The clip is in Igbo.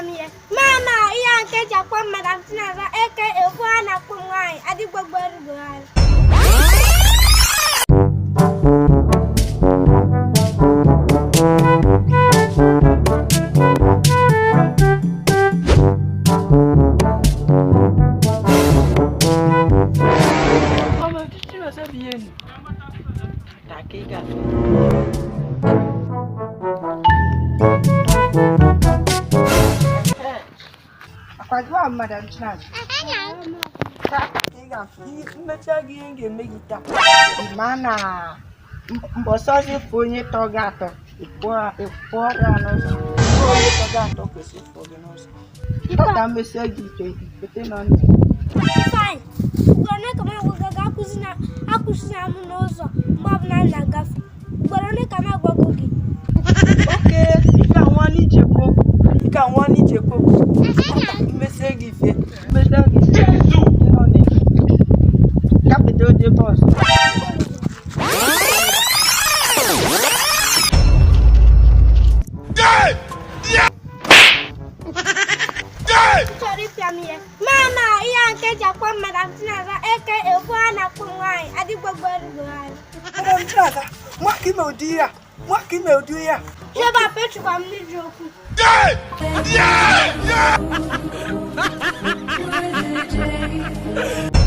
here. Mama, you can't get one Madam Chinaza, aka one up from mine. I did what bien. Taquiga. Akwadwa Madam Chinaza. Taquiga. Mmecha gi nge megita. Mana mbosozi fonye togato. Ipo ya nozo. Fonye togato kwesi fogenozo. Tata mesegi pete nani. Fine. Gwana kama waga kusina munozo. Mbabna na gafu. Gwana kama gwagogi. Okay, ika wani jeko. Ika wani jeko. Mesegi fe. Mesegi Jesu. Noni. Capito de boss. Mama, you can't get one Madam Chinaza, aka one up from mine. I did what Madam Chinaza, what can you do? What can you do? You have a picture of me joking. Yeah!